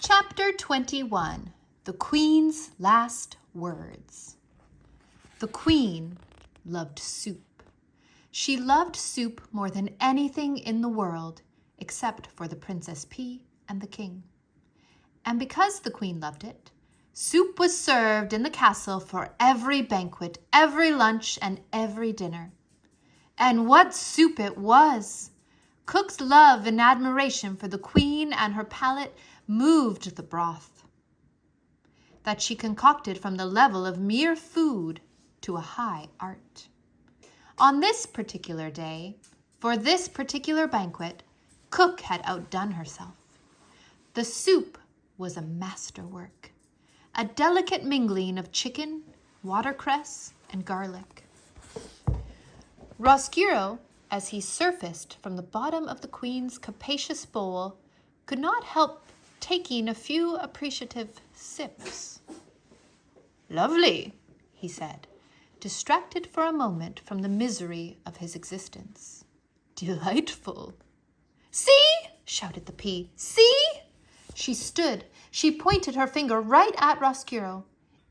Chapter 21, The Queen's Last Words. The Queen loved soup. She loved soup more than anything in the world, except for the Princess P and the King. And because the Queen loved it, soup was served in the castle for every banquet, every lunch, and every dinner. And what soup it was! Cook's love and admiration for the Queen and her palate moved the broth that she concocted from the level of mere food to a high art. On this particular day, for this particular banquet, Cook had outdone herself. The soup was a masterwork, a delicate mingling of chicken, watercress, and garlic. Roscuro, as he surfaced from the bottom of the Queen's capacious bowl, could not help taking a few appreciative sips. "Lovely," he said, distracted for a moment from the misery of his existence. "Delightful." "See!" shouted the Pea. "See!" She stood. She pointed her finger right at Roscuro.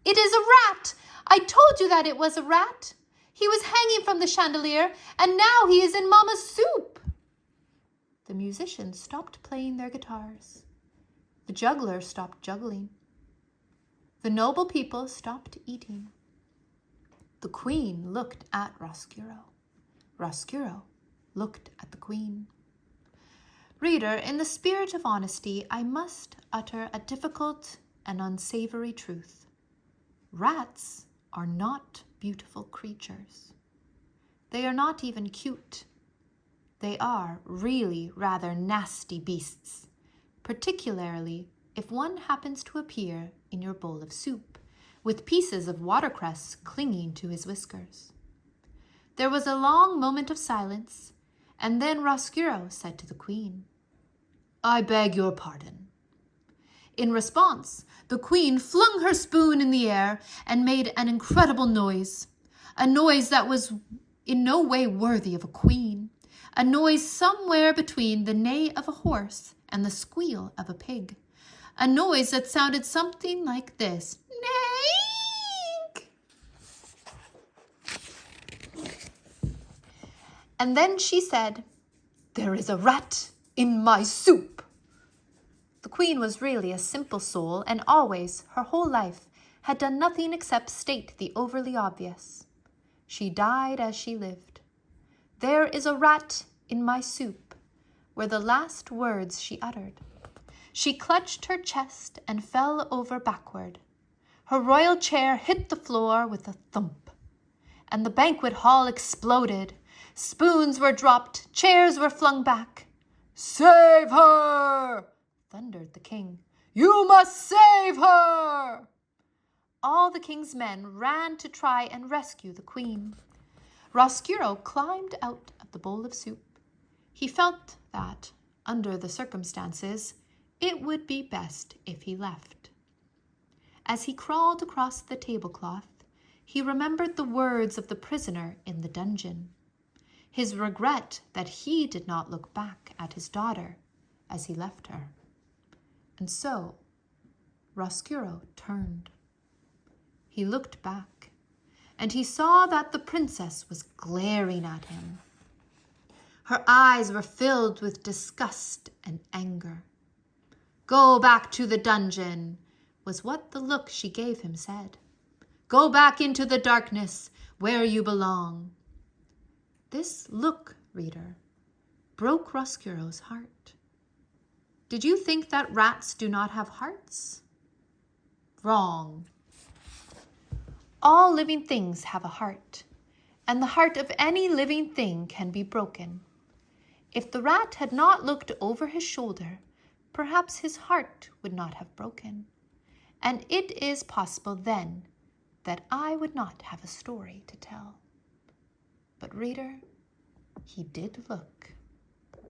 "It is a rat! I told you that it was a rat! He was hanging from the chandelier, and now he is in Mamma's soup!" The musicians stopped playing their guitars. The jugglers stopped juggling. The noble people stopped eating. The Queen looked at Roscuro. Roscuro looked at the Queen. Reader, in the spirit of honesty, I must utter a difficult and unsavory truth. Rats are not beautiful creatures. They are not even cute. They are really rather nasty beasts, particularly if one happens to appear in your bowl of soup, with pieces of watercress clinging to his whiskers. There was a long moment of silence, and then Roscuro said to the Queen, "I beg your pardon." In response, the Queen flung her spoon in the air and made an incredible noise, a noise that was in no way worthy of a queen, a noise somewhere between the neigh of a horse and the squeal of a pig, a noise that sounded something like this: "Neigh!" And then she said, "There is a rat in my soup." The Queen was really a simple soul, and always, her whole life, had done nothing except state the overly obvious. She died as she lived. "There is a rat in my soup," were the last words she uttered. She clutched her chest and fell over backward. Her royal chair hit the floor with a thump, and the banquet hall exploded. Spoons were dropped, chairs were flung back. "Save her!" thundered the King. "You must save her!" All the King's men ran to try and rescue the Queen. Roscuro climbed out of the bowl of soup. He felt that, under the circumstances, it would be best if he left. As he crawled across the tablecloth, he remembered the words of the prisoner in the dungeon, his regret that he did not look back at his daughter as he left her. And so, Roscuro turned. He looked back, and he saw that the princess was glaring at him. Her eyes were filled with disgust and anger. "Go back to the dungeon," was what the look she gave him said. "Go back into the darkness where you belong." This look, reader, broke Roscuro's heart. Did you think that rats do not have hearts? Wrong. All living things have a heart, and the heart of any living thing can be broken. If the rat had not looked over his shoulder, perhaps his heart would not have broken, and it is possible then that I would not have a story to tell. But reader, he did look.